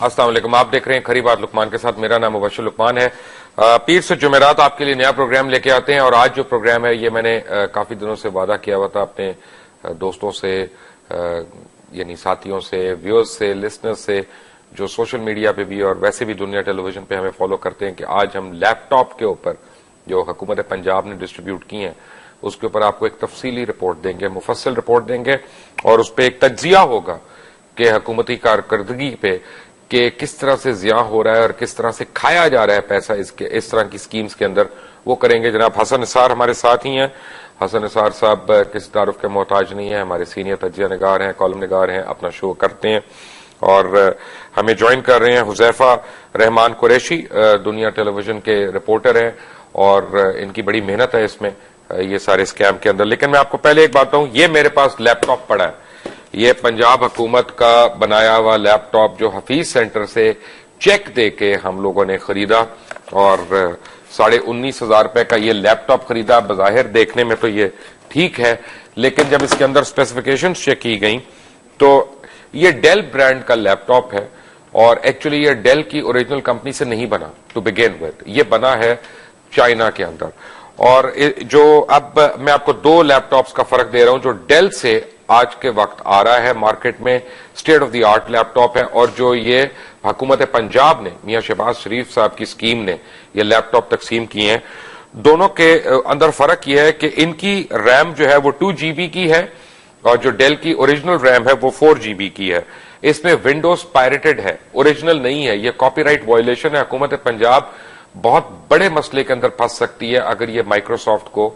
السلام علیکم، آپ دیکھ رہے ہیں کھری بات لقمان کے ساتھ. میرا نام مبشر لقمان ہے. پیر سے جمعرات آپ کے لیے نیا پروگرام لے کے آتے ہیں، اور آج جو پروگرام ہے یہ میں نے کافی دنوں سے وعدہ کیا ہوا تھا اپنے دوستوں سے، یعنی ساتھیوں سے، ویورز سے، لسنر سے، جو سوشل میڈیا پہ بھی اور ویسے بھی دنیا ٹیلی ویژن پہ ہمیں فالو کرتے ہیں، کہ آج ہم لیپ ٹاپ کے اوپر جو حکومت پنجاب نے ڈسٹریبیوٹ کی ہیں اس کے اوپر آپ کو ایک تفصیلی رپورٹ دیں گے، مفصل رپورٹ دیں گے، اور اس پہ ایک تجزیہ ہوگا کہ حکومتی کارکردگی پہ کہ کس طرح سے ضیاع ہو رہا ہے اور کس طرح سے کھایا جا رہا ہے پیسہ اس طرح کی سکیمز کے اندر. وہ کریں گے. جناب حسن نثار ہمارے ساتھ ہی ہیں. حسن نثار صاحب کسی تعارف کے محتاج نہیں ہیں، ہمارے سینئر تجزیہ نگار ہیں، کالم نگار ہیں، اپنا شو کرتے ہیں. اور ہمیں جوائن کر رہے ہیں حذیفہ رحمان قریشی، دنیا ٹیلی ویژن کے رپورٹر ہیں، اور ان کی بڑی محنت ہے اس میں، یہ سارے اسکیم کے اندر. لیکن میں آپ کو پہلے ایک بات بتاؤں، یہ میرے پاس لیپ ٹاپ پڑا ہے، یہ پنجاب حکومت کا بنایا ہوا لیپ ٹاپ جو حفیظ سینٹر سے چیک دے کے ہم لوگوں نے خریدا، اور 19,500 روپے کا یہ لیپ ٹاپ خریدا. بظاہر دیکھنے میں تو یہ ٹھیک ہے، لیکن جب اس کے اندر اسپیسیفکیشن چیک کی گئیں تو یہ ڈیل برانڈ کا لیپ ٹاپ ہے، اور ایکچولی یہ ڈیل کی اوریجنل کمپنی سے نہیں بنا ٹو بگین وتھ، یہ بنا ہے چائنا کے اندر. اور جو اب میں آپ کو دو لیپ ٹاپس کا فرق دے رہا ہوں جو ڈیل سے آج کے وقت آ رہا ہے مارکیٹ میں، state of the art laptop ہے، اور جو یہ حکومت پنجاب نے میاں شہباز شریف صاحب کی سکیم نے یہ لیپ ٹاپ تقسیم کیے ہیں. دونوں کے اندر فرق یہ ہے کہ ان کی ریم جو ہے وہ 2 GB کی ہے، اور جو ڈیل کی اوریجنل ریم ہے وہ 4 GB کی ہے. اس میں ونڈوز پائریٹڈ ہے، اوریجنل نہیں ہے. یہ کاپی رائٹ وائلیشن ہے. حکومت پنجاب بہت بڑے مسئلے کے اندر پھنس سکتی ہے اگر یہ مائکروسافٹ کو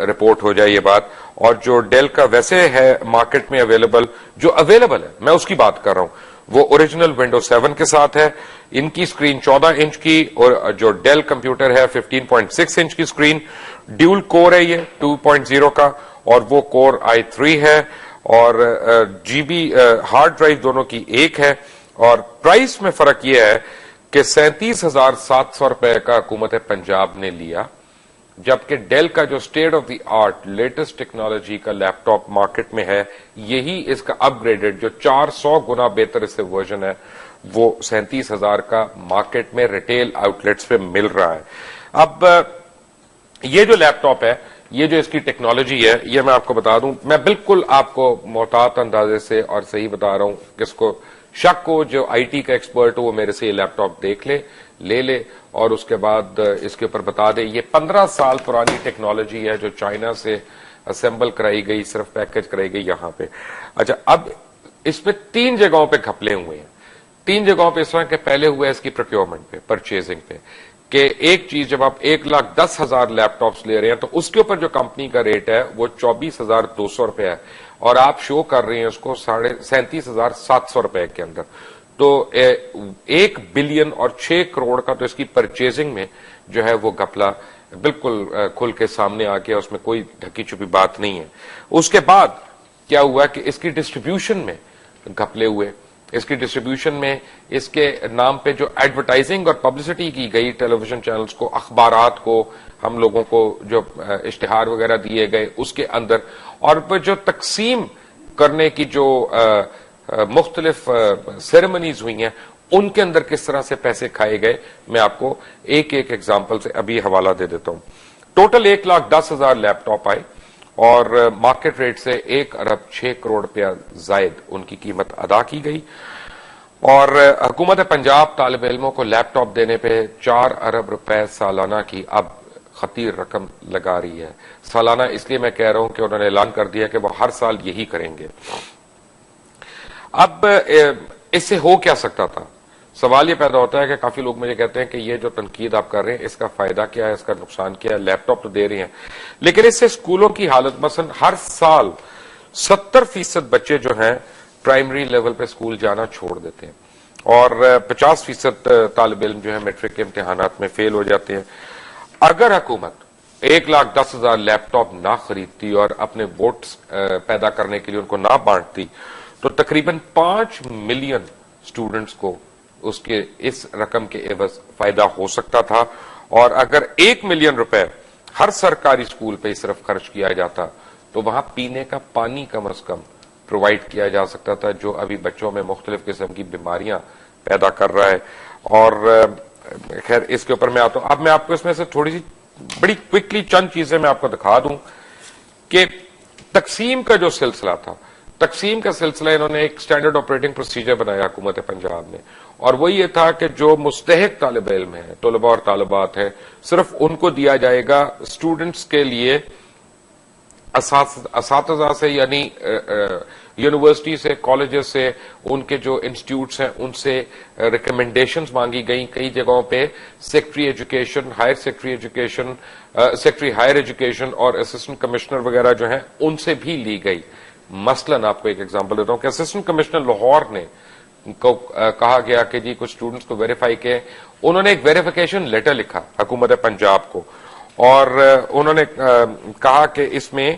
رپورٹ ہو جائے یہ بات. اور جو ڈیل کا ویسے ہے مارکیٹ میں اویلیبل، جو اویلیبل ہے میں اس کی بات کر رہا ہوں، وہ اوریجنل ونڈوز 7 کے ساتھ ہے. ان کی سکرین 14 انچ کی، اور جو ڈیل کمپیوٹر ہے 15.6 انچ کی سکرین. ڈیول کور ہے یہ 2.0 کا، اور وہ کور i3 ہے، اور GB ہارڈ ڈرائیو دونوں کی ایک ہے. اور پرائس میں فرق یہ ہے کہ 37,700 روپے کا حکومت پنجاب نے لیا، جبکہ ڈیل کا جو state of the art latest technology کا لیپ ٹاپ مارکیٹ میں ہے، یہی اس کا اپ گریڈڈ جو 400 گنا بہتر اس سے ورژن ہے، وہ 37,000 کا مارکیٹ میں ریٹیل آؤٹ لیٹس پہ مل رہا ہے. اب یہ جو لیپ ٹاپ ہے، یہ جو اس کی ٹیکنالوجی ہے، یہ میں آپ کو بتا دوں، میں بالکل آپ کو محتاط اندازے سے اور صحیح بتا رہا ہوں. کس کو شک ہو، جو آئی ٹی کا ایکسپرٹ ہو، وہ میرے سے یہ لیپ ٹاپ دیکھ لے لے اور اس کے بعد اس کے اوپر بتا دے. یہ 15 سال پرانی ٹیکنالوجی ہے جو چائنا سے اسمبل کرائی گئی، صرف پیکج کرائی گئی یہاں پہ. اچھا، اب اس پہ 3 جگہوں پہ گھپلے ہوئے ہیں. 3 جگہوں پہ اس طرح کے پہلے ہوئے اس کی پروکیورمنٹ پہ، پرچیزنگ پہ، کہ ایک چیز جب آپ 1,10,000 لیپ ٹاپس لے رہے ہیں تو اس کے اوپر جو کمپنی کا ریٹ ہے وہ 24,200 روپے ہے، اور آپ شو کر رہے ہیں اس کو 37,700 روپے کے اندر. تو 1 بلین اور 6 کروڑ کا تو اس کی پرچیزنگ میں جو ہے وہ گھپلا بالکل کھل کے سامنے آ گیا، اس میں کوئی ڈھکی چھپی بات نہیں ہے. اس کے بعد کیا ہوا کہ اس کی ڈسٹریبیوشن میں گھپلے ہوئے. اس کی ڈسٹریبیوشن میں اس کے نام پہ جو ایڈورٹائزنگ اور پبلسٹی کی گئی ٹیلی ویژن چینلز کو، اخبارات کو، ہم لوگوں کو جو اشتہار وغیرہ دیے گئے اس کے اندر، اور جو تقسیم کرنے کی جو مختلف سیریمنیز ہوئی ہیں ان کے اندر کس طرح سے پیسے کھائے گئے، میں آپ کو ایک ایگزامپل سے ابھی حوالہ دے دیتا ہوں. ٹوٹل 1,10,000 لیپ ٹاپ آئے، اور مارکیٹ ریٹ سے 1,06 کروڑ روپیہ زائد ان کی قیمت ادا کی گئی. اور حکومت پنجاب طالب علموں کو لیپ ٹاپ دینے پہ 4 ارب روپے سالانہ کی اب خطیر رقم لگا رہی ہے. سالانہ اس لیے میں کہہ رہا ہوں کہ انہوں نے اعلان کر دیا کہ وہ ہر سال یہی کریں گے. اب اس سے ہو کیا سکتا تھا؟ سوال یہ پیدا ہوتا ہے کہ کافی لوگ مجھے کہتے ہیں کہ یہ جو تنقید آپ کر رہے ہیں اس کا فائدہ کیا ہے، اس کا نقصان کیا ہے؟ لیپ ٹاپ تو دے رہے ہیں، لیکن اس سے اسکولوں کی حالت، مثلا ہر سال 70% بچے جو ہیں پرائمری لیول پہ اسکول جانا چھوڑ دیتے ہیں، اور 50% طالب علم جو ہے میٹرک کے امتحانات میں فیل ہو جاتے ہیں. اگر حکومت 1,10,000 لیپ ٹاپ نہ خریدتی اور اپنے ووٹس پیدا کرنے کے لیے ان کو نہ بانٹتی تو تقریباً 5 ملین اسٹوڈنٹس کو اس کے اس رقم کے عوض فائدہ ہو سکتا تھا. اور اگر 1 ملین روپے ہر سرکاری اسکول پہ صرف خرچ کیا جاتا تو وہاں پینے کا پانی کم از کم پرووائڈ کیا جا سکتا تھا، جو ابھی بچوں میں مختلف قسم کی بیماریاں پیدا کر رہا ہے. اور خیر اس کے اوپر میں آتا ہوں. اب میں آپ کو اس میں سے تھوڑی سی بڑی کوئکلی چند چیزیں میں آپ کو دکھا دوں کہ تقسیم کا جو سلسلہ تھا، تقسیم کا سلسلہ انہوں نے ایک سٹینڈرڈ آپریٹنگ پروسیجر بنایا حکومت پنجاب نے، اور وہ یہ تھا کہ جو مستحق طالب علم ہیں، طلباء اور طالبات ہیں، صرف ان کو دیا جائے گا. اسٹوڈنٹس کے لیے اساتذہ سے یعنی یونیورسٹی سے، کالجز سے، ان کے جو انسٹیٹیوٹس ہیں ان سے ریکمنڈیشنز مانگی گئیں. کئی جگہوں پہ secretary education, higher secretary education, secretary higher education اور اسسٹنٹ کمشنر وغیرہ جو ہیں ان سے بھی لی گئی. مثلاً آپ کو ایک ایگزامپل دیتا ہوں کہ اسسٹنٹ کمشنر لاہور نے کو کہا گیا کہ جی کچھ اسٹوڈنٹس کو ویریفائی کے، انہوں نے ایک ویریفیکیشن لیٹر لکھا حکومت پنجاب کو، اور انہوں نے کہا کہ اس میں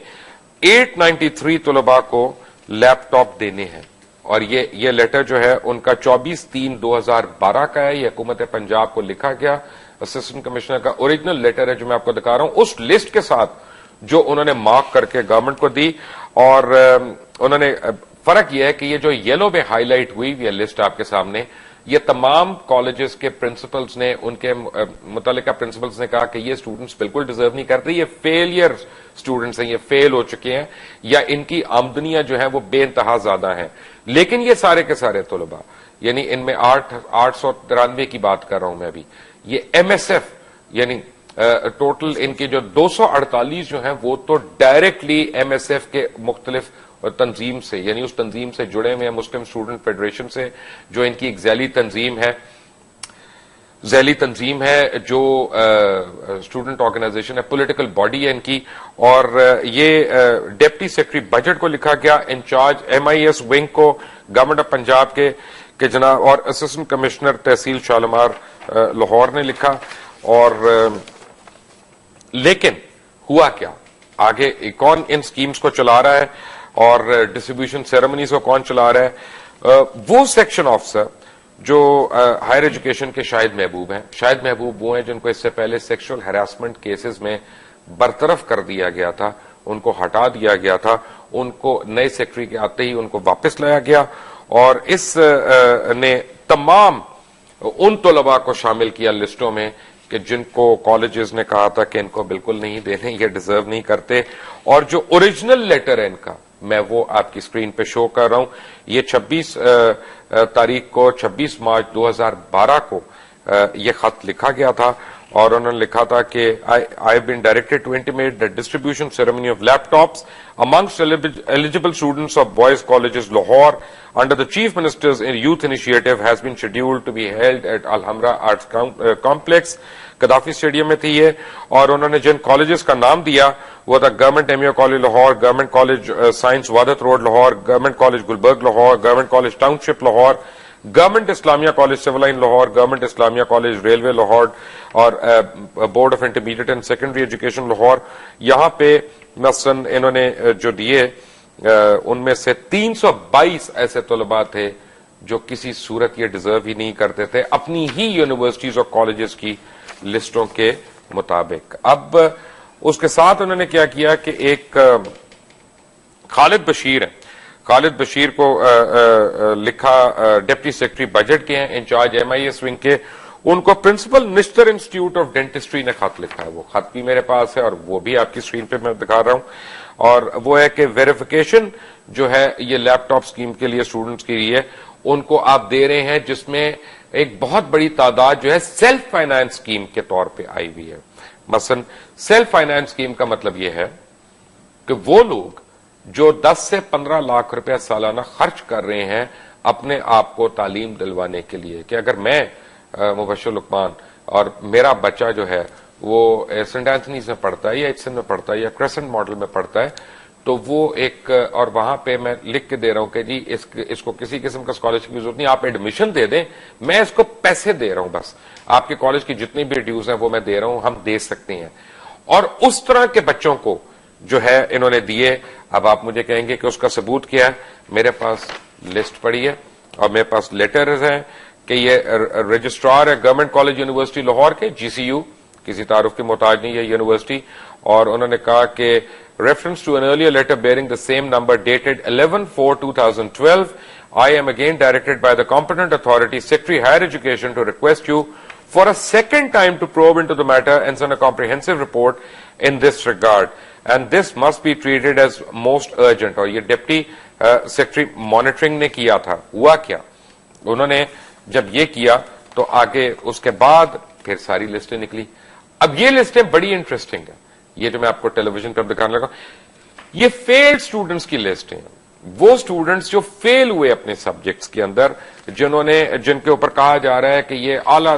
893 طلباء کو لیپ ٹاپ دینے ہیں. اور یہ لیٹر جو ہے ان کا 24/3/2012 کا ہے. یہ حکومت پنجاب کو لکھا گیا اسسٹنٹ کمشنر کا اوریجنل لیٹر ہے جو میں آپ کو دکھا رہا ہوں، اس لسٹ کے ساتھ جو انہوں نے مارک کر کے گورنمنٹ کو دی. اور انہوں نے فرق یہ ہے کہ یہ جو یلو میں ہائی لائٹ ہوئی یہ لسٹ آپ کے سامنے، یہ تمام کالجز کے پرنسپلز نے، ان کے متعلقہ پرنسپلز نے کہا کہ یہ اسٹوڈنٹس بالکل ڈیزرو نہیں کرتے، یہ فیلئر اسٹوڈنٹس ہیں، یہ فیل ہو چکے ہیں، یا ان کی آمدنیاں جو ہیں وہ بے انتہا زیادہ ہیں. لیکن یہ سارے کے سارے طلباء، یعنی ان میں 893 کی بات کر رہا ہوں میں ابھی، یہ ایم ایس ایف یعنی ٹوٹل ان کے جو 248 جو ہیں وہ تو ڈائریکٹلی ایم ایس ایف کے مختلف تنظیم سے، یعنی اس تنظیم سے جڑے ہوئے ہیں، مسلم اسٹوڈنٹ فیڈریشن سے، جو ان کی ایک ذیلی تنظیم ہے جو اسٹوڈنٹ آرگنائزیشن ہے، پولیٹیکل باڈی ہے ان کی. اور یہ ڈپٹی سیکرٹری بجٹ کو لکھا گیا، incharge M I S wing کو گورنمنٹ آف پنجاب کے جناب، اور اسسٹنٹ کمشنر تحصیل شالمار لاہور نے لکھا. اور لیکن ہوا کیا آگے، کون ان سکیمز کو چلا رہا ہے اور ڈسٹریبیوشن سیریمنیز کو کون چلا رہا ہے؟ وہ سیکشن آفیسر جو ہائر ایجوکیشن کے شاہد محبوب ہیں. شاہد محبوب وہ ہیں جن کو اس سے پہلے سیکشل ہراسمنٹ کیسز میں برطرف کر دیا گیا تھا، ان کو ہٹا دیا گیا تھا، ان کو نئے سیکرٹری کے آتے ہی ان کو واپس لایا گیا. اور اس نے تمام ان طلباء کو شامل کیا لسٹوں میں کہ جن کو کالجز نے کہا تھا کہ ان کو بالکل نہیں دینے، یہ ڈیزرو نہیں کرتے. اور جو اوریجنل لیٹر ہے ان کا، میں وہ آپ کی اسکرین پہ شو کر رہا ہوں. یہ 26 تاریخ کو 26 مارچ 2012 کو یہ خط لکھا گیا تھا، اور انہوں نے لکھا تھا کہ I have been directed to intimate that distribution ceremony of laptops amongst eligible students of boys colleges Lahore under the Chief Minister's Youth Initiative has been scheduled to be held at Alhambra Arts Complex. Gaddafi stadium میں تھی یہ. اور انہوں نے جن colleges کا نام دیا وہ تھا government M U college Lahore, government college science Wahdat road Lahore, government college Gulberg Lahore, government college township Lahore, government Islamia college civil line Lahore, government Islamia college railway Lahore, اور board of intermediate and secondary education Lahore. یہاں پہ مثلاً انہوں نے جو دیے ان میں سے 322 ایسے طلباء تھے جو کسی صورت یہ ڈیزرو ہی نہیں کرتے تھے اپنی ہی یونیورسٹیز اور کالجز کی لسٹوں کے مطابق. اب اس کے ساتھ انہوں نے کیا کیا کہ ایک خالد بشیر ہے، خالد بشیر کو لکھا، ڈپٹی سیکرٹری بجٹ کے ہیں، incharge M I S wing کے، ان کو principal Nishtar institute of dentistry نے خط لکھا ہے. وہ خط بھی میرے پاس ہے اور وہ بھی آپ کی اسکرین پہ میں دکھا رہا ہوں. اور وہ ہے کہ ویریفیکیشن جو ہے یہ لیپ ٹاپ اسکیم کے لیے اسٹوڈنٹس کے لیے ان کو آپ دے رہے ہیں، جس میں ایک بہت بڑی تعداد جو ہے سیلف فائنانس اسکیم کے طور پہ آئی ہوئی ہے. مثلا سیلف فائنانس اسکیم کا مطلب یہ ہے کہ وہ لوگ جو 10 سے 15 لاکھ روپیہ سالانہ خرچ کر رہے ہیں اپنے آپ کو تعلیم دلوانے کے لیے، کہ اگر میں مبشر لقمان اور میرا بچہ جو ہے وہ سینٹ اینتھنیز میں پڑھتا ہے یا ایچسن میں پڑھتا ہے یا کریسنٹ ماڈل میں پڑھتا ہے، تو وہ ایک، اور وہاں پہ میں لکھ کے دے رہا ہوں کہ جی اس کو کسی قسم کا اسکالرشپ کی ضرورت نہیں، آپ ایڈمیشن دے دیں، میں اس کو پیسے دے رہا ہوں، بس آپ کے کالج کی جتنی بھی ڈیوز ہیں وہ میں دے رہا ہوں، ہم دے سکتے ہیں. اور اس طرح کے بچوں کو جو ہے انہوں نے دیے. اب آپ مجھے کہیں گے کہ اس کا ثبوت کیا ہے، میرے پاس لسٹ پڑی ہے اور میرے پاس لیٹرز ہیں کہ یہ رجسٹرار ہے گورنمنٹ کالج یونیورسٹی لاہور کے، جی سی یو، کسی تعارف کے محتاج نہیں ہے یونیورسٹی، اور انہوں نے کہا کہ reference to an earlier letter bearing the same number dated 11/4/2012, I am again directed by the competent authority, Secretary Higher Education, to request you for a second time to probe into the matter and send a comprehensive report in this regard. And this must be treated as most urgent. اور یہ deputy secretary monitoring نے کیا تھا. ہوا کیا, انہوں نے جب یہ کیا تو آگے اس کے بعد پھر ساری لسٹیں نکلی. اب یہ لسٹیں بڑی انٹرسٹنگ ہیں, یہ جو میں آپ کو ٹیلی ویژن پر دکھانے لگا, یہ فیلڈ اسٹوڈنٹس کی لسٹ ہیں. وہ اسٹوڈنٹس جو فیل ہوئے اپنے سبجیکٹس کے اندر, جن کے اوپر کہا جا رہا ہے کہ یہ اعلیٰ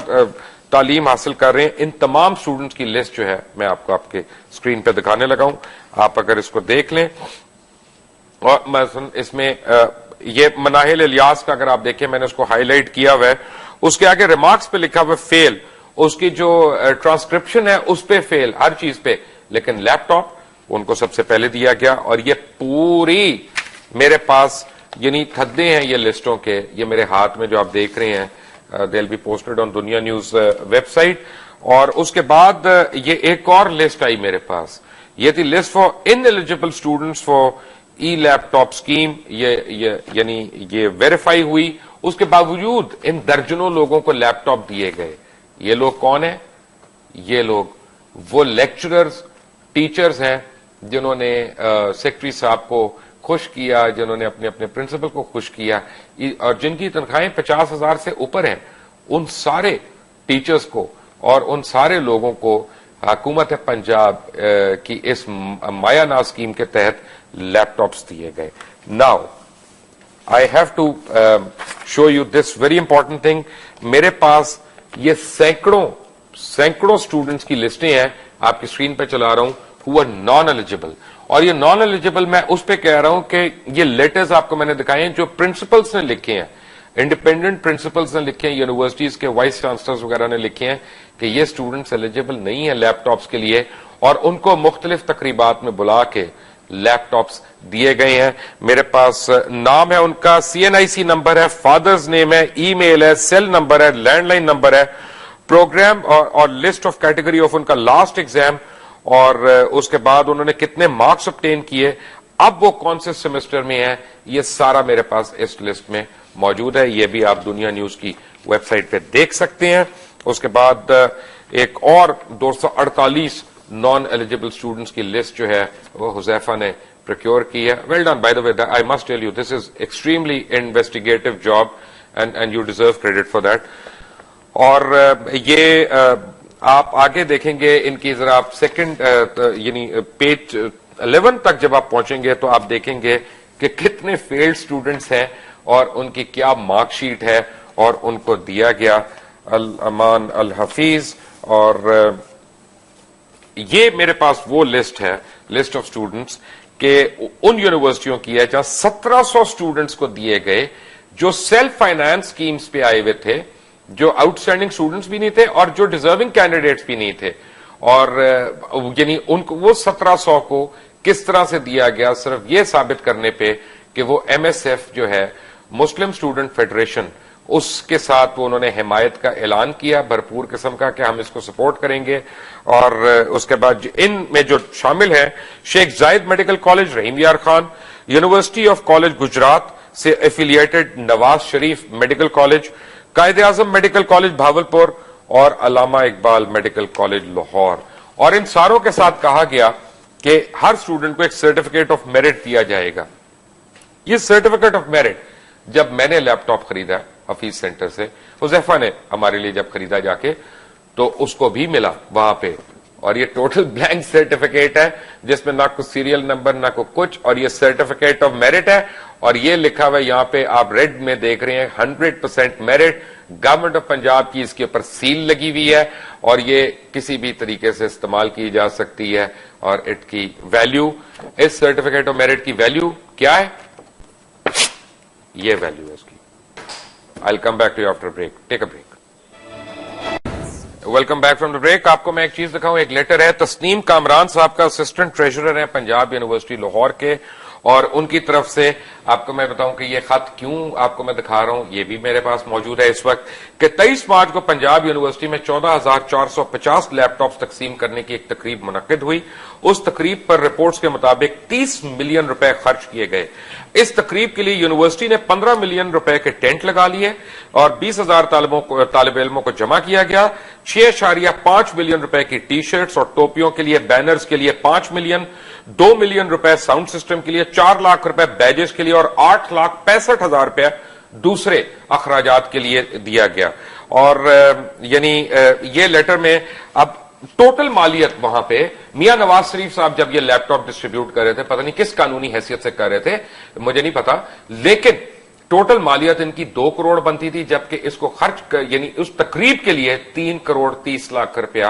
تعلیم حاصل کر رہے ہیں, ان تمام اسٹوڈنٹس کی لسٹ جو ہے میں آپ کو آپ کے اسکرین پہ دکھانے لگا ہوں. آپ اگر اس کو دیکھ لیں, اور اس میں یہ مناہل الیاس کا اگر آپ دیکھیں, میں نے اس کو ہائی لائٹ کیا ہوا ہے, اس کے آگے ریمارکس پہ لکھا ہوا فیل, اس کی جو ٹرانسکرپشن ہے اس پہ فیل, ہر چیز پہ, لیکن لیپ ٹاپ ان کو سب سے پہلے دیا گیا. اور یہ پوری میرے پاس یعنی تھدے ہیں یہ لسٹوں کے, یہ میرے ہاتھ میں جو آپ دیکھ رہے ہیں, دے ول بی پوسٹڈ آن دنیا نیوز ویب سائٹ. اور اس کے بعد یہ ایک اور لسٹ آئی میرے پاس, یہ تھی list for ineligible students for e laptop scheme. یعنی یہ ویریفائی ہوئی, اس کے باوجود ان درجنوں لوگوں کو لیپ ٹاپ دیے گئے. یہ لوگ کون ہیں؟ یہ لوگ وہ لیکچررز, ٹیچرز ہیں جنہوں نے سیکرٹری صاحب کو خوش کیا, جنہوں نے اپنے اپنے پرنسپل کو خوش کیا, اور جن کی تنخواہیں 50,000 سے اوپر ہیں. ان سارے ٹیچرز کو اور ان سارے لوگوں کو حکومت پنجاب کی اس مایا ناز اسکیم کے تحت لیپ ٹاپس دیے گئے. Now I have to show you this very important thing. میرے پاس یہ سینکڑوں اسٹوڈنٹس کی لسٹیں ہیں, آپ کی اسکرین پہ چلا رہا ہوں, who are نان ایلیجیبل. اور یہ نان ایلیجیبل میں اس پہ کہہ رہا ہوں کہ یہ لیٹرز آپ کو میں نے دکھائے ہیں جو پرنسپلس نے لکھے ہیں, انڈیپینڈنٹ پرنسپلس نے لکھے ہیں, یونیورسٹیز کے وائس چانسلرز وغیرہ نے لکھے ہیں کہ یہ اسٹوڈنٹس ایلیجیبل نہیں ہیں لیپ ٹاپس کے لیے, اور ان کو مختلف تقریبات میں بلا کے لیپ ٹاپس دیے گئے ہیں. میرے پاس نام ہے ان کا, CNIC نمبر ہے, فادرز نیم ہے, ای میل ہے, سیل نمبر ہے, لینڈ لائن نمبر ہے, پروگرام اور لسٹ آف کیٹیگری آف ان کا لاسٹ ایگزام, اور اس کے بعد انہوں نے کتنے مارکس obtain کیے, اب وہ کون سے سیمسٹر میں ہیں, یہ سارا میرے پاس اس لسٹ میں موجود ہے. یہ بھی آپ دنیا نیوز کی ویب سائٹ پہ دیکھ سکتے ہیں. اس کے بعد ایک اور 248 نان ایلیجیبل اسٹوڈنٹس کی لسٹ جو ہے وہ حذیفہ نے پروکیور کی ہے. Well done by the way, I must tell you this is extremely investigative job and you deserve credit for that. اور یہ آپ آگے دیکھیں گے ان کی ذرا آپ سیکنڈ یعنی پیج 11 تک جب آپ پہنچیں گے تو آپ دیکھیں گے کہ کتنے فیلڈ اسٹوڈنٹس ہیں اور ان کی کیا مارک شیٹ ہے اور ان کو دیا گیا. الامان الحفیظ, اور یہ میرے پاس وہ لسٹ ہے, لسٹ آف اسٹوڈنٹس کہ ان یونیورسٹیوں کی ہے جہاں 1700 اسٹوڈنٹس کو دیے گئے جو سیلف فائنانس اسکیمز پہ آئے ہوئے تھے, جو آؤٹ اسٹینڈنگ اسٹوڈنٹس بھی نہیں تھے اور جو ڈیزرونگ کینڈیڈیٹس بھی نہیں تھے. اور یعنی ان کو وہ 1700 کو کس طرح سے دیا گیا, صرف یہ ثابت کرنے پہ کہ وہ MSF جو ہے مسلم اسٹوڈنٹ فیڈریشن, اس کے ساتھ وہ انہوں نے حمایت کا اعلان کیا بھرپور قسم کا کہ ہم اس کو سپورٹ کریں گے. اور اس کے بعد ان میں جو شامل ہیں شیخ زائد میڈیکل کالج رحیم یار Khan, university of college Gujarat سے affiliated Nawaz Sharif medical college, Quaid Azam medical college Bahawalpur, اور علامہ اقبال میڈیکل کالج لاہور. اور ان ساروں کے ساتھ کہا گیا کہ ہر اسٹوڈنٹ کو ایک سرٹیفکیٹ آف میرٹ دیا جائے گا. یہ سرٹیفکیٹ آف میرٹ جب میں نے لیپ ٹاپ خریدا حفیظ سینٹر سے, حذیفہ نے ہمارے لیے جب خریدا جا کے, تو اس کو بھی ملا وہاں پہ, اور یہ ٹوٹل بلینک سرٹیفکیٹ ہے جس میں نہ کوئی سیریل نمبر نہ کوئی کچھ, اور یہ سرٹیفکیٹ آف میرٹ ہے. اور یہ لکھا ہوا ہے یہاں پہ آپ ریڈ میں دیکھ رہے ہیں 100% میرٹ, گورنمنٹ آف پنجاب کی اس کے اوپر سیل لگی ہوئی ہے, اور یہ کسی بھی طریقے سے استعمال کی جا سکتی ہے. اور اٹ کی ویلیو, اس سرٹیفکیٹ آف میرٹ کی ویلیو کیا ہے, یہ ویلیو ہے اس کی. I'll come back to you after a break. Take a break. Welcome back from the break. آپ کو میں ایک چیز دکھاؤں, ایک لیٹر ہے تسنیم کامران صاحب کا, اسسٹنٹ ٹریجرر ہیں پنجاب یونیورسٹی لاہور کے, اور ان کی طرف سے آپ کو میں بتاؤں کہ یہ خط کیوں آپ کو میں دکھا رہا ہوں، یہ بھی میرے پاس موجود ہے اس وقت، کہ 23 مارچ کو پنجاب یونیورسٹی میں 14,450 لیپ ٹاپس تقسیم کرنے کی ایک تقریب منعقد ہوئی. اس تقریب پر رپورٹس کے مطابق 30 ملین روپے خرچ کیے گئے. اس تقریب کے لیے یونیورسٹی نے 15 ملین روپے کے ٹینٹ لگا لیے اور 20,000 طالب علموں کو جمع کیا گیا. 6.5 ملین روپے کی ٹی شرٹس اور ٹوپیوں کے لیے، بینرز کے لیے 5 ملین، 2 ملین روپے ساؤنڈ سسٹم کے لیے، 4 لاکھ روپے بیجز کے لیے اور 8,65,000 روپے دوسرے اخراجات کے لیے دیا گیا. اور یعنی یہ لیٹر میں اب ٹوٹل مالیت وہاں پہ میاں نواز شریف صاحب جب یہ لیپ ٹاپ ڈسٹریبیوٹ کر رہے تھے، پتہ نہیں کس قانونی حیثیت سے کر رہے تھے، مجھے نہیں پتا، لیکن ٹوٹل مالیت ان کی 2 کروڑ بنتی تھی، جبکہ اس کو خرچ یعنی اس تقریب کے لیے 3 کروڑ 30 لاکھ روپیہ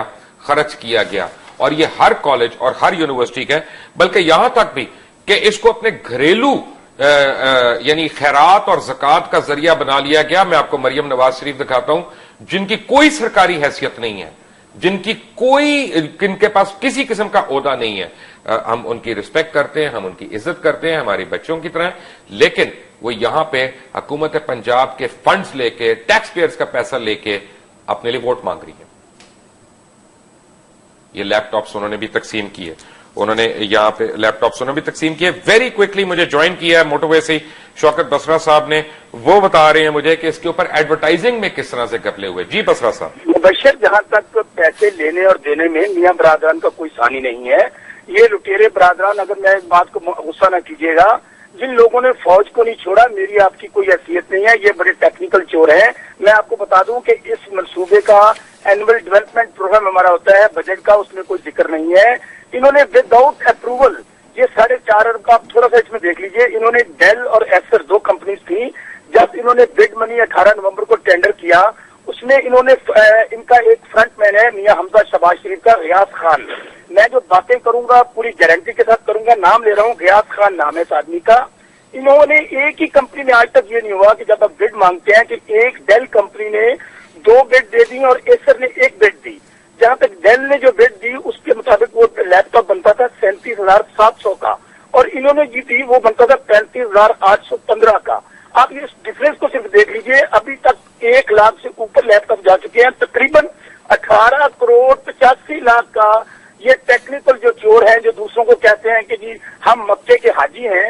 خرچ کیا گیا. اور یہ ہر کالج اور ہر یونیورسٹی کا، بلکہ یہاں تک بھی کہ اس کو اپنے گھریلو یعنی خیرات اور زکوٰۃ کا ذریعہ بنا لیا گیا. میں آپ کو مریم نواز شریف دکھاتا ہوں، جن کی کوئی سرکاری حیثیت نہیں ہے، جن کے پاس کسی قسم کا عہدہ نہیں ہے. ہم ان کی رسپیکٹ کرتے ہیں، ہم ان کی عزت کرتے ہیں، ہمارے بچوں کی طرح، لیکن وہ یہاں پہ حکومت پنجاب کے فنڈز لے کے، ٹیکس پیئرز کا پیسہ لے کے اپنے لیے ووٹ مانگ رہی ہے. یہ لیپ ٹاپس انہوں نے بھی تقسیم کیے، انہوں نے یہاں پہ لیپ ٹاپس انہوں نے بھی تقسیم کیے. ویری کوئکلی مجھے جوائن کیا ہے موٹو وے سے شوکت بسرا صاحب نے، وہ بتا رہے ہیں مجھے کہ اس کے اوپر ایڈورٹائزنگ میں کس طرح سے گپلے ہوئے. جی بسرا صاحب. مبشر، جہاں تک پیسے لینے اور دینے میں میاں برادران کا کوئی ثانی نہیں ہے. یہ لٹیرے برادران، اگر میں اس بات کو غصہ نہ کیجیے گا، جن لوگوں نے فوج کو نہیں چھوڑا، میری آپ کی کوئی حیثیت نہیں ہے، یہ بڑے ٹیکنیکل چور ہیں. میں آپ کو بتا دوں کہ اس منصوبے کا اینول ڈیولپمنٹ پروگرام ہمارا ہوتا ہے بجٹ کا، اس میں کوئی ذکر نہیں ہے. انہوں نے ود آؤٹ اپروول یہ 4.5 ارب کا، آپ تھوڑا سا اس میں دیکھ لیجئے، انہوں نے ڈیل اور ایسر 2 کمپنیز تھیں. جب انہوں نے بڈ منی 18 نومبر کو ٹینڈر کیا، اس میں انہوں نے ان کا ایک فرنٹ مین ہے میاں حمزہ شہباز شریف کا، غیاث خان. میں جو باتیں کروں گا پوری گارنٹی کے ساتھ کروں گا، نام لے رہا ہوں، غیاث خان نام ہے اس آدمی کا. انہوں نے ایک ہی کمپنی میں آج تک یہ نہیں ہوا کہ جب آپ بڈ مانگتے ہیں کہ ایک ڈیل کمپنی نے 2 بڈ دے دی اور ایسر نے 1 بڈ دی. جہاں تک ڈیل نے جو بڈ دی اس کے مطابق وہ لیپ ٹاپ بنتا تھا 37,700 کا، اور انہوں نے جیتی وہ بنتا تھا 35,815 کا. آپ اس ڈفرینس کو صرف دیکھ لیجئے. ابھی تک 1 لاکھ سے اوپر لیپ ٹاپ جا چکے ہیں. تقریباً 18 کروڑ 85 لاکھ کا یہ ٹیکنیکل جو چور ہیں، جو دوسروں کو کہتے ہیں کہ جی ہم مکے کے حاجی ہیں،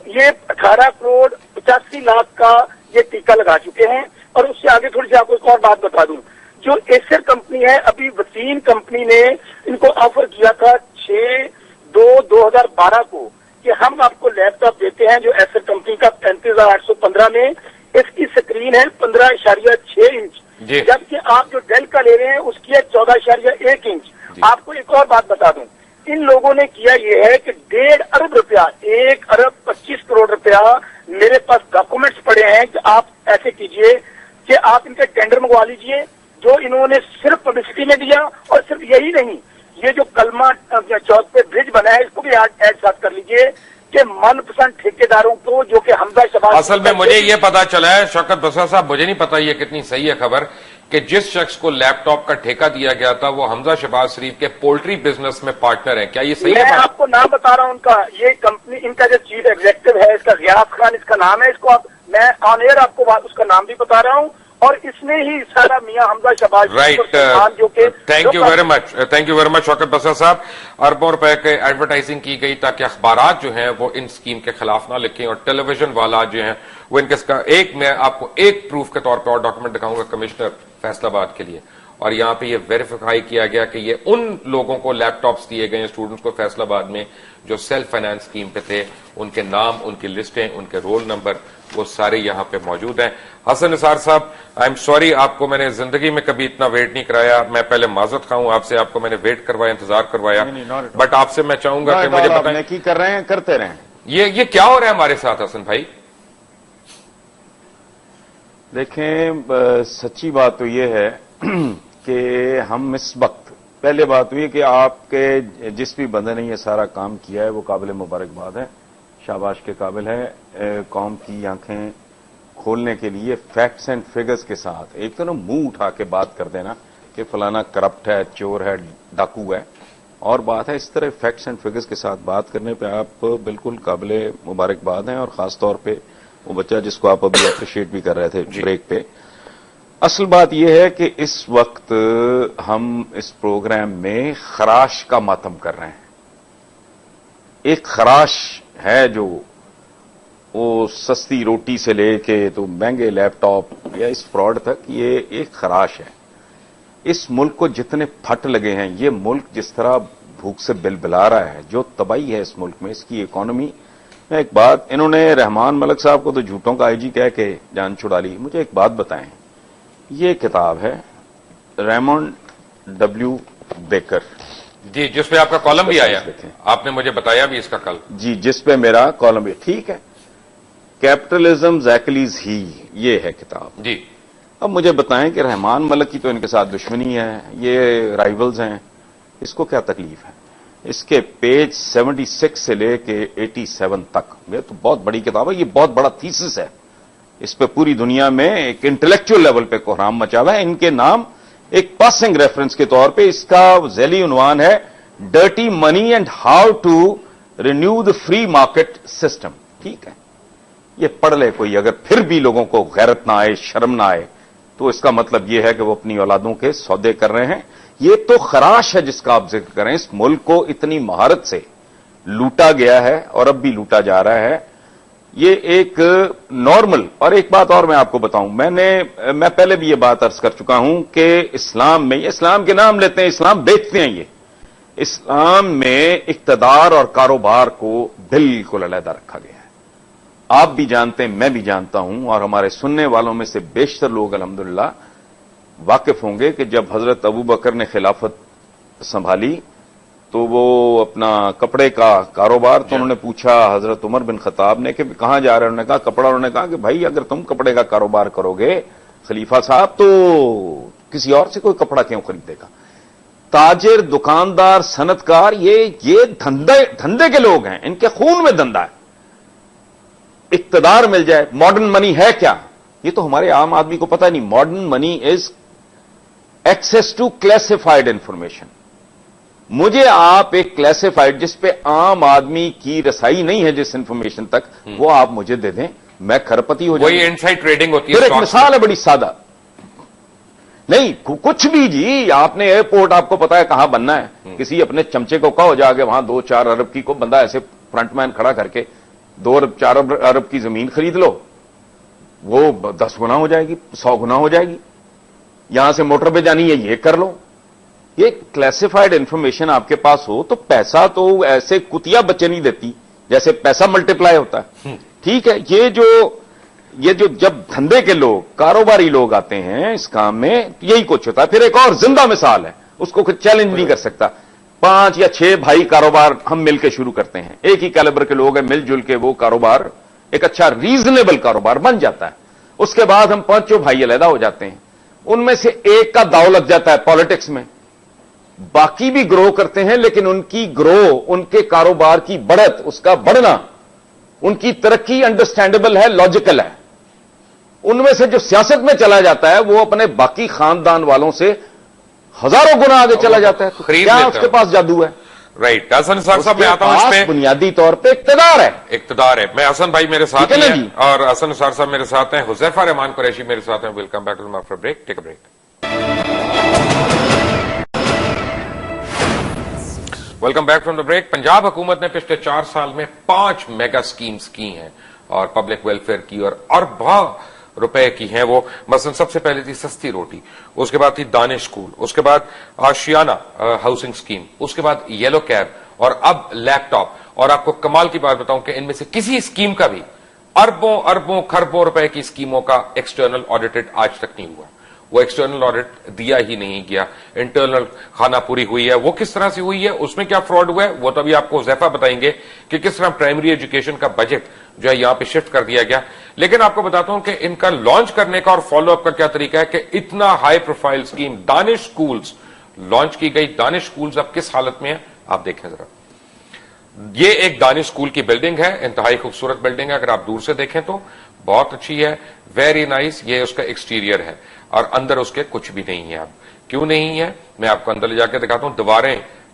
یہ 18 کروڑ 85 لاکھ کا یہ ٹیکہ لگا چکے ہیں. اور اس سے آگے تھوڑی سی آپ کو ایک اور بات بتا دوں، جو ایسر کمپنی ہے، ابھی وسیم کمپنی نے ان کو آفر کیا تھا 6/2/2012 کو کہ ہم آپ کو لیپ ٹاپ دیتے ہیں، جو ایسر کمپنی کا 35,815 میں، اس کی سکرین ہے 15.6 انچ، جبکہ آپ جو ڈیل کا لے رہے ہیں اس کی ہے 14.1 انچ. آپ کو ایک اور بات بتا دوں، ان لوگوں نے کیا یہ ہے کہ 1.5 ارب روپیہ، 1 ارب 25 کروڑ روپیہ میرے پاس ڈاکومنٹس پڑے ہیں کہ آپ ایسے کیجئے کہ آپ ان کے ٹینڈر منگوا لیجئے، جو انہوں نے صرف پبلسٹی میں دیا. اور صرف یہی نہیں، یہ جو کلمہ چوک پہ برج بنا ہے اس کو بھی ایڈ ساتھ کر لیجئے کہ من پسند ٹھیکیداروں کو، جو کہ حمزہ شہباز، اصل میں مجھے یہ پتا چلا ہے شوکت بسرا صاحب، مجھے نہیں پتا یہ کتنی صحیح ہے خبر، کہ جس شخص کو لیپ ٹاپ کا ٹھیکہ دیا گیا تھا وہ حمزہ شہباز شریف کے پولٹری بزنس میں پارٹنر ہیں. کیا یہ صحیح ہے؟ میں آپ کو نام بتا رہا ہوں ان کا. یہ کمپنی، ان کا جو چیف ایگزیکٹو ہے اس کا غیاث خان اس کا نام ہے. اس کو میں آن ایئر آپ کو اس کا نام بھی بتا رہا ہوں. اور اس میں ہی سارا Mian Hamza Shahbaz right. Thank you very much Shaukat Basra Sahab. اربوں روپے کے ایڈورٹائزنگ کی گئی تاکہ اخبارات جو ہیں وہ ان اسکیم کے خلاف نہ لکھیں، اور ٹیلی ویژن والا جو ہیں وہ ان کے ایک، میں آپ کو ایک پروف کے طور پہ اور ڈاکومنٹ دکھاؤں گا کمشنر فیصل آباد کے لیے. اور یہاں پہ یہ ویریفائی کیا گیا کہ یہ ان لوگوں کو لیپ ٹاپس دیے گئے ہیں اسٹوڈنٹس کو فیصل آباد میں جو سیلف فائنانس اسکیم پہ تھے. ان کے نام، ان کی لسٹیں، ان کے رول نمبر وہ سارے یہاں پہ موجود ہیں. حسن نثار صاحب، آئی ایم سوری، آپ کو میں نے زندگی میں کبھی اتنا ویٹ نہیں کرایا. میں پہلے معذرت خواہ ہوں آپ سے، آپ کو میں نے ویٹ کروایا، انتظار کروایا، بٹ آپ سے میں چاہوں گا کہ مجھے بتائیں کی کر رہے ہیں، کرتے رہیں. یہ کیا ہو رہا ہے ہمارے ساتھ حسن بھائی؟ دیکھیں، سچی بات تو یہ ہے کہ ہم اس وقت، پہلے بات ہوئی کہ آپ کے جس بھی بندے نے یہ سارا کام کیا ہے وہ قابل مبارکباد ہے، شاباش کے قابل ہے. قوم کی آنکھیں کھولنے کے لیے فیکٹس اینڈ فگرز کے ساتھ، ایک تو نا منہ اٹھا کے بات کر دینا کہ فلانا کرپٹ ہے، چور ہے، ڈاکو ہے، اور بات ہے اس طرح فیکٹس اینڈ فگرز کے ساتھ بات کرنے پہ آپ بالکل قابل مبارکباد ہیں، اور خاص طور پہ وہ بچہ جس کو آپ ابھی اپریشیٹ بھی کر رہے تھے بریک پہ. اصل بات یہ ہے کہ اس وقت ہم اس پروگرام میں خراش کا ماتم کر رہے ہیں. ایک خراش ہے جو وہ سستی روٹی سے لے کے تو مہنگے لیپ ٹاپ یا اس فراڈ تک، یہ ایک خراش ہے. اس ملک کو جتنے پھٹ لگے ہیں، یہ ملک جس طرح بھوک سے بلبلا رہا ہے، جو تباہی ہے اس ملک میں، اس کی اکانومی میں ایک بات، انہوں نے رحمان ملک صاحب کو تو جھوٹوں کا آئی جی کہہ کے جان چھڑا لی. مجھے ایک بات بتائیں، یہ کتاب ہے ریمنڈ ڈبلیو بیکر، جی، جس پہ آپ کا کالم بھی آیا، آپ نے مجھے بتایا بھی اس کا کل. جی، جس پہ میرا کالم بھی، ٹھیک ہے، کیپٹلزم زیکلیز ہی، یہ ہے کتاب. جی. اب مجھے بتائیں کہ رحمان ملک کی تو ان کے ساتھ دشمنی ہے، یہ رائیولز ہیں، اس کو کیا تکلیف ہے؟ اس کے پیج 76 سے لے کے 87 تک، یہ تو بہت بڑی کتاب ہے، یہ بہت بڑا تھیسس ہے. اس پہ پوری دنیا میں ایک انٹلیکچوئل لیول پہ کوحرام مچا ہوا ہے. ان کے نام ایک پاسنگ ریفرنس کے طور پہ اس کا ذیلی عنوان ہے dirty money and how to renew the free market system. ٹھیک ہے، یہ پڑھ لے کوئی، اگر پھر بھی لوگوں کو غیرت نہ آئے، شرم نہ آئے، تو اس کا مطلب یہ ہے کہ وہ اپنی اولادوں کے سودے کر رہے ہیں. یہ تو خراش ہے جس کا آپ ذکر کریں. اس ملک کو اتنی مہارت سے لوٹا گیا ہے اور اب بھی لوٹا جا رہا ہے. یہ ایک نارمل، اور ایک بات اور میں آپ کو بتاؤں، میں پہلے بھی یہ بات عرض کر چکا ہوں کہ اسلام میں، یہ اسلام کے نام لیتے ہیں، اسلام بیچتے ہیں. یہ اسلام میں اقتدار اور کاروبار کو بالکل علیحدہ رکھا گیا ہے. آپ بھی جانتے ہیں، میں بھی جانتا ہوں، اور ہمارے سننے والوں میں سے بیشتر لوگ الحمدللہ واقف ہوں گے کہ جب حضرت ابو بکر نے خلافت سنبھالی تو وہ اپنا کپڑے کا کاروبار، تو انہوں نے پوچھا حضرت عمر بن خطاب نے کہ کہاں جا رہے ہیں؟ انہوں نے کہا کپڑا. انہوں نے کہا کہ بھائی اگر تم کپڑے کا کاروبار کرو گے خلیفہ صاحب تو کسی اور سے کوئی کپڑا کیوں خریدے گا؟ تاجر، دکاندار، صنعت کار، یہ دھندے کے لوگ ہیں، ان کے خون میں دھندا ہے. اقتدار مل جائے. ماڈرن منی ہے کیا؟ یہ تو ہمارے عام آدمی کو پتہ نہیں. Modern money is access to classified information. مجھے آپ ایک کلاسیفائڈ، جس پہ عام آدمی کی رسائی نہیں ہے جس انفارمیشن تک، وہ آپ مجھے دے دیں، میں کھرپتی ہو جاؤں. وہی انسائڈ ٹریڈنگ ہوتی ہے. پھر ایک مثال ہے بڑی سادہ، نہیں کچھ بھی جی، آپ نے ایئرپورٹ آپ کو پتا ہے کہاں بننا ہے، کسی اپنے چمچے کو کہو جا کے وہاں 2-4 ارب کی کو بندہ ایسے فرنٹ مین کھڑا کر کے 2 ارب 4 ارب کی زمین خرید لو، وہ 10 گنا ہو جائے گی، 100 گنا ہو جائے گی. یہاں سے موٹر پہ جانی ہے، یہ کر لو. یہ کلاسیفائڈ انفارمیشن آپ کے پاس ہو تو پیسہ تو ایسے کتیا بچے نہیں دیتی جیسے پیسہ ملٹیپلائی ہوتا ہے. ٹھیک ہے، یہ جو جب دھندے کے لوگ، کاروباری لوگ آتے ہیں اس کام میں، یہی کچھ ہوتا ہے. پھر ایک اور زندہ مثال ہے، اس کو کوئی چیلنج نہیں کر سکتا. 5 یا 6 بھائی کاروبار ہم مل کے شروع کرتے ہیں، ایک ہی کیلیبر کے لوگ ہیں، مل جل کے وہ کاروبار ایک اچھا ریزنیبل کاروبار بن جاتا ہے. اس کے بعد ہم 5 بھائی علیحدہ ہو جاتے ہیں، ان میں سے ایک کا داؤ لگ جاتا ہے پالیٹکس میں. باقی بھی گرو کرتے ہیں، لیکن ان کی گرو، ان کے کاروبار کی بڑھت، اس کا بڑھنا، ان کی ترقی انڈرسٹینڈیبل ہے، لاجیکل ہے. ان میں سے جو سیاست میں چلا جاتا ہے وہ اپنے باقی خاندان والوں سے ہزاروں گنا آگے چلا جاتا ہے. کیا اس کے پاس جادو ہے؟ رائٹ. حسن نثار صاحب، میں آتا ہوں اس پہ. بنیادی طور پہ اقتدار ہے. میں حسن بھائی میرے ساتھ ہیں جی، اور حسن نثار صاحب میرے ساتھ ہیں، حذیفہ رحمان قریشی میرے ساتھ ہیں. Welcome back to after break. Take a break. Welcome back from the break. Punjab حکومت نے پچھلے 4 سال میں 5 میگا سکیمز کی ہیں اور پبلک ویلفیئر کی، اور اربوں روپے کی ہیں وہ. مثلا سب سے پہلے تھی سستی روٹی، اس کے بعد تھی دانش اسکول، اس کے بعد آشیانہ ہاؤسنگ اسکیم، اس کے بعد یلو کیب، اور اب لیپ ٹاپ. اور آپ کو کمال کی بات بتاؤں کہ ان میں سے کسی اسکیم کا بھی اربوں خربوں روپے کی اسکیموں کا ایکسٹرنل آڈیٹڈ آج تک نہیں ہوا. وہ ایکسٹرنل آڈٹ دیا ہی نہیں گیا. انٹرنل خانہ پوری ہوئی ہے، وہ کس طرح سے ہوئی ہے، اس میں کیا فراڈ ہوا ہے، وہ تو ابھی آپ کو حذیفہ بتائیں گے کہ کس طرح پرائمری ایجوکیشن کا بجٹ جو ہے یہاں پہ شفٹ کر دیا گیا. لیکن آپ کو بتاتا ہوں کہ ان کا لانچ کرنے کا اور فالو اپ کا کیا طریقہ ہے کہ اتنا ہائی پروفائل اسکیم دانش اسکولز لانچ کی گئی. دانش اسکولز اب کس حالت میں ہے آپ دیکھیں ذرا. یہ ایک دانش اسکول کی بلڈنگ ہے، انتہائی خوبصورت بلڈنگ ہے، اگر آپ دور سے دیکھیں تو بہت اچھی ہے، ویری نائس. یہ اس کا ایکسٹیریئر ہے اور اندر اس کے کچھ بھی نہیں ہے. اب کیوں نہیں ہے میں آپ کو اندر لے جا کے دکھاتا ہوں. دیواریں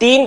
3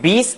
20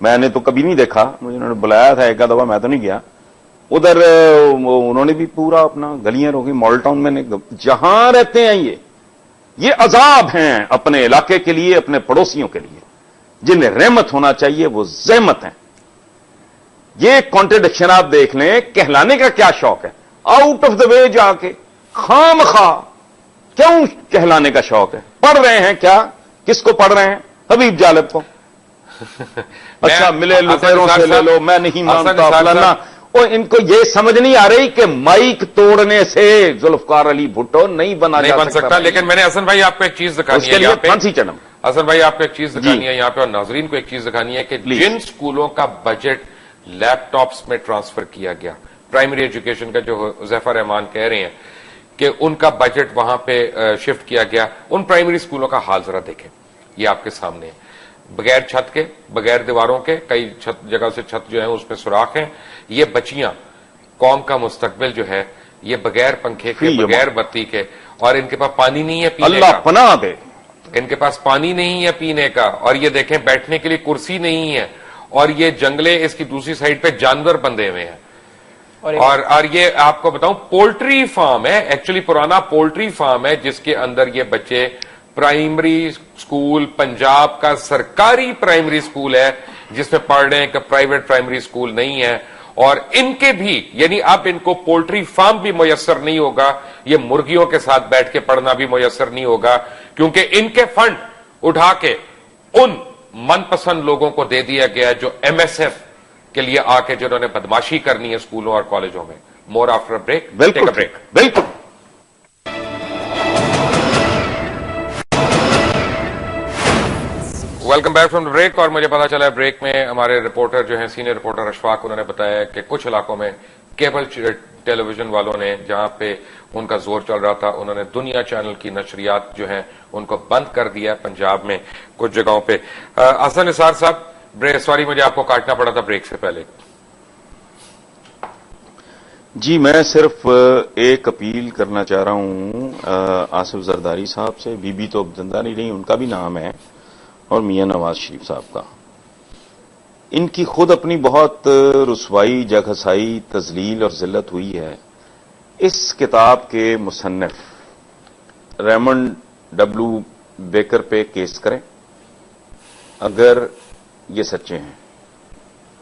میں نے تو کبھی نہیں دیکھا, مجھے انہوں نے بلایا تھا ایک دفعہ, میں تو نہیں گیا ادھر. انہوں نے بھی پورا اپنا گلیاں روکی, ماڈل ٹاؤن میں نے, جہاں رہتے ہیں یہ عذاب ہیں اپنے علاقے کے لیے, اپنے پڑوسیوں کے لیے. جنہیں رحمت ہونا چاہیے وہ زحمت ہیں. یہ کانٹرڈکشن آپ دیکھ لیں. کہلانے کا کیا شوق ہے, آؤٹ آف دا وے جا کے خام خواہ کیوں کہلانے کا شوق ہے؟ پڑھ رہے ہیں کیا؟ کس کو پڑھ رہے ہیں؟ حبیب جالب کو. اچھا ملے لٹیروں سے لے لو, میں نہیں مانتا فلانا. اور ان کو یہ سمجھ نہیں آ رہی کہ مائک توڑنے سے ذوالفقار علی بھٹو نہیں بن سکتا. لیکن میں نے حسن بھائی آپ کو ایک چیز دکھانی ہے, اس کے لیے پھانسی چڑھنا. حسن بھائی آپ کو ایک چیز دکھانی ہے یہاں پہ, اور ناظرین کو ایک چیز دکھانی ہے کہ جن سکولوں کا بجٹ لیپ ٹاپس میں ٹرانسفر کیا گیا, پرائمری ایجوکیشن کا, جو حذیفہ رحمان کہہ رہے ہیں کہ ان کا بجٹ وہاں پہ شفٹ کیا گیا, ان پرائمری سکولوں کا حال ذرا دیکھیں. یہ آپ کے سامنے ہے, بغیر چھت کے, بغیر دیواروں کے, کئی جگہ سے چھت جو ہے اس میں سوراخ ہیں. یہ بچیاں قوم کا مستقبل جو ہے, یہ بغیر پنکھے کے, بغیر بتی کے, اور ان کے پاس پانی نہیں ہے پینے کا. اللہ پناہ دے. ان کے پاس پانی نہیں ہے پینے کا, اور یہ دیکھیں بیٹھنے کے لیے کرسی نہیں ہے, اور یہ جنگلے, اس کی دوسری سائڈ پہ جانور بندھے ہوئے ہیں. اور یہ آپ کو بتاؤں پولٹری فارم ہے, ایکچولی پرانا پولٹری فارم ہے, جس کے اندر یہ بچے, پرائمری سکول پنجاب کا سرکاری پرائمری سکول ہے جس میں پڑھ رہے ہیں کہ پرائیویٹ پرائمری سکول نہیں ہے. اور ان کے بھی, یعنی اب ان کو پولٹری فارم بھی میسر نہیں ہوگا, یہ مرغیوں کے ساتھ بیٹھ کے پڑھنا بھی میسر نہیں ہوگا, کیونکہ ان کے فنڈ اٹھا کے ان من پسند لوگوں کو دے دیا گیا جو ایم ایس ایف کے لیے آ کے جنہوں نے بدماشی کرنی ہے اسکولوں اور کالجوں میں. More after break. بالکل بالکل. Welcome back from the break. اور مجھے پتا چلا ہے بریک میں ہمارے رپورٹر جو ہیں, سینئر رپورٹر اشفاق, انہوں نے بتایا کہ کچھ علاقوں میں کیبل ٹیلی ویژن والوں نے, جہاں پہ ان کا زور چل رہا تھا, انہوں نے دنیا چینل کی نشریات جو ہیں ان کو بند کر دیا پنجاب میں کچھ جگہوں پہ. حسن نثار صاحب, سوری مجھے آپ کو کاٹنا پڑا تھا بریک سے پہلے. جی میں صرف ایک اپیل کرنا چاہ رہا ہوں آصف زرداری صاحب سے. بی بی تو اب زندہ نہیں رہی, ان کا بھی نام ہے, اور میاں نواز شریف صاحب کا. ان کی خود اپنی بہت رسوائی, جگہسائی, تذلیل اور ذلت ہوئی ہے. اس کتاب کے مصنف ریمنڈ ڈبلو بیکر پہ کیس کریں اگر یہ سچے ہیں.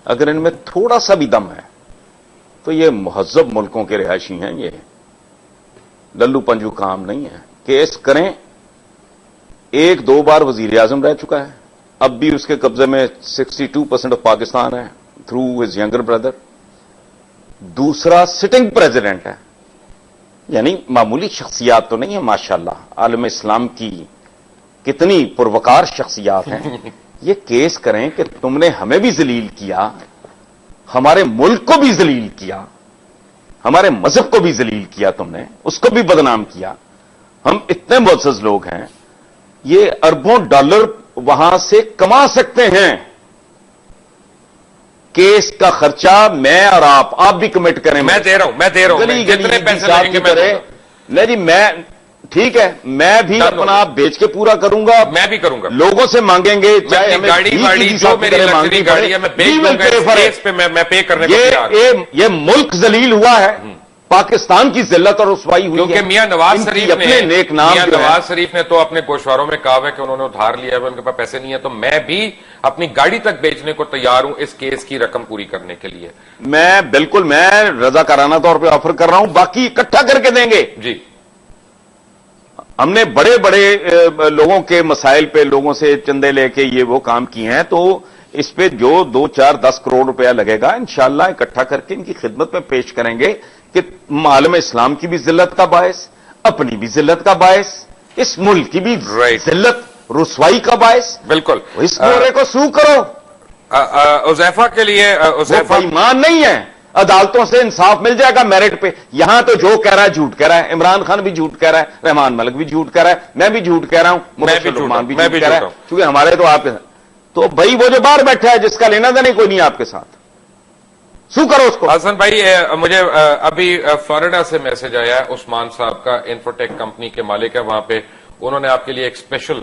اگر ان میں تھوڑا سا بھی دم ہے تو یہ مہذب ملکوں کے رہائشی ہیں, یہ للو پنجو کام نہیں ہے. کیس کریں. ایک دو بار وزیر اعظم رہ چکا ہے, اب بھی اس کے قبضے میں 62% آف پاکستان ہے تھرو ہز ینگر بردر. دوسرا سٹنگ پریزیڈنٹ ہے, یعنی معمولی شخصیات تو نہیں ہے. ماشاءاللہ عالم اسلام کی کتنی پروکار شخصیات ہیں. یہ کیس کریں کہ تم نے ہمیں بھی ذلیل کیا, ہمارے ملک کو بھی ذلیل کیا, ہمارے مذہب کو بھی ذلیل کیا, تم نے اس کو بھی بدنام کیا. ہم اتنے معزز لوگ ہیں, یہ اربوں ڈالر وہاں سے کما سکتے ہیں. کیس کا خرچہ میں اور آپ بھی کمٹ کریں. میں دے رہا ہوں جتنے پیسے لگیں گے نہیں جی, میں ٹھیک ہے, میں بھی اپنا بیچ کے پورا کروں گا. میں بھی کروں گا. لوگوں سے مانگیں گے, چاہے گاڑی جو میری لگژری گاڑی ہے میں بیچ دوں گا, کیس پہ میں پے کرنے کو تیار ہوں. یہ ملک ذلیل ہوا ہے, پاکستان کی ذلت اور رسوائی ہوئی ہے. کیونکہ میاں نواز شریف نے تو اپنے گوشواروں میں کہا ہے کہ انہوں نے ادھار لیا ہے, ان کے پاس پیسے نہیں ہے, تو میں بھی اپنی گاڑی تک بیچنے کو تیار ہوں اس کیس کی رقم پوری کرنے کے لیے. میں بالکل, میں رضاکارانہ طور پہ آفر کر رہا ہوں, باقی اکٹھا کر کے دیں گے. جی ہم نے بڑے بڑے لوگوں کے مسائل پہ لوگوں سے چندے لے کے یہ وہ کام کیے ہیں, تو اس پہ جو 2, 4, 10 کروڑ روپیہ لگے گا انشاءاللہ اکٹھا کر کے ان کی خدمت میں پیش کریں گے کہ عالم اسلام کی بھی ذلت کا باعث, اپنی بھی ذلت کا باعث, اس ملک کی بھی ذلت رسوائی کا باعث. بالکل, اس مورے کو سو کرو. حذیفہ کے لیے ایمان نہیں ہے, عدالتوں سے انصاف مل جائے گا میرٹ پہ. یہاں تو جو کہہ رہا ہے جھوٹ کہہ رہا ہے, عمران خان بھی جھوٹ کہہ رہا ہے, رحمان ملک بھی جھوٹ کہہ رہا ہے, میں بھی جھوٹ کہہ رہا ہوں, مسلمان بھی جھوٹ کہہ رہا ہے, کیونکہ ہمارے تو آپ تو بھائی وہ جو باہر بیٹھا ہے جس کا لینا دینا کوئی نہیں آپ کے ساتھ, سو کرو اس کو. حسن بھائی مجھے ابھی فلوریڈا سے میسج آیا ہے, عثمان صاحب کا انفوٹیک کمپنی کے مالک ہے وہاں پہ, انہوں نے آپ کے لیے ایک اسپیشل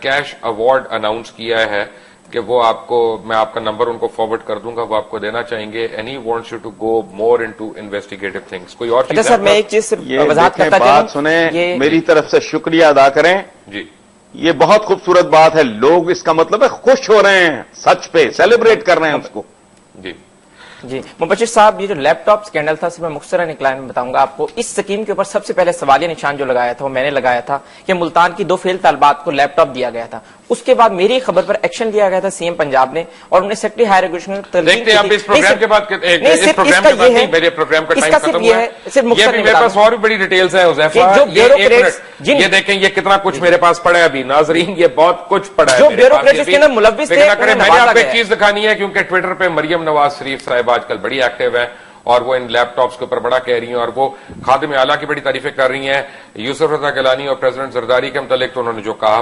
کیش ایوارڈ اناؤنس کیا ہے کہ وہ آپ کو میں آپ کا نمبر ان کو فارورڈ کر دوں گا, وہ آپ کو دینا چاہیں گے. Any wants you to go more into investigative things. کوئی اور چیز؟ اچھا سر میں ایک چیز صرف یہ وضاحت دیکھیں، کرتا بات سنیں، یہ میری طرف سے شکریہ ادا کریں. جی یہ بہت خوبصورت بات ہے. لوگ اس کا مطلب ہے خوش ہو رہے ہیں سچ پہ، سیلیبریٹ کر رہے ہیں اس کو. جی جی مبشر صاحب، یہ جو لیپ ٹاپ اسکینڈل تھا صرف میں مختصراً ایک لائن میں بتاؤں گا آپ کو. اس سکیم کے اوپر سب سے پہلے سوالیہ نشان جو لگایا تھا وہ میں نے لگایا تھا کہ ملتان کی 2 فیل طالبات کو لیپ ٹاپ دیا گیا تھا. اس کے بعد میری خبر پر ایکشن لیا گیا تھا سی ایم پنجاب نے اور انہوں نے سیکٹری ہائر ایجوکیشن دیکھتے ہیں آپ اس پروگرام کے بعد اس پروگرام کے بعد نہیں، میرے پروگرام کا ٹائم ختم ہوا ہے. یہ بھی میرے پاس اور بھی بڑی ڈیٹیلز ہیں حذیفہ. یہ دیکھیں یہ کتنا کچھ میرے پاس پڑا ہے ابھی ناظرین، یہ بہت کچھ پڑا ہے. جو بیوروکریٹس کے اندر ملوث تھے میں نے آپ کو ایک چیز دکھانی ہے کیونکہ ٹویٹر پہ مریم نواز شریف صاحب آج کل بڑی ایکٹیو ہے اور وہ ان لیپ ٹاپس کے اوپر بڑا کہہ رہی ہیں اور وہ خادم اعلیٰ کی بڑی تعریفیں کر رہی ہیں. یوسف رضا گیلانی اور پریزیڈنٹ زرداری کے متعلق تو انہوں نے جو کہا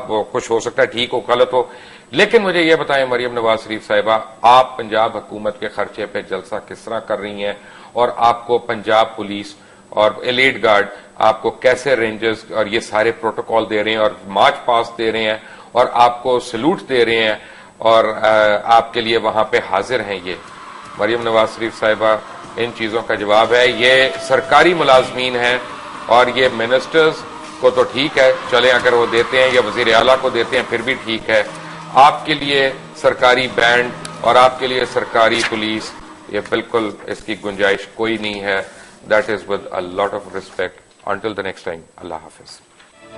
وہ کچھ ہو سکتا ہے ٹھیک ہو غلط ہو، لیکن مجھے یہ بتائیں مریم نواز شریف صاحبہ، آپ پنجاب حکومت کے خرچے پہ جلسہ کس طرح کر رہی ہیں اور آپ کو پنجاب پولیس اور ایلیٹ گارڈ آپ کو کیسے رینجرز اور یہ سارے پروٹوکول دے رہے ہیں اور مارچ پاس دے رہے ہیں اور آپ کو سلوٹ دے رہے ہیں اور آپ کے لیے وہاں پہ حاضر ہیں. یہ مریم نواز شریف صاحبہ ان چیزوں کا جواب ہے. یہ سرکاری ملازمین ہیں اور یہ منسٹرز کو تو ٹھیک ہے چلیں اگر وہ دیتے ہیں یا وزیر اعلیٰ کو دیتے ہیں پھر بھی ٹھیک ہے. آپ کے لیے سرکاری بینڈ اور آپ کے لیے سرکاری پولیس یہ بالکل اس کی گنجائش کوئی نہیں ہے. That is with a lot of respect. Until the next time, اللہ حافظ.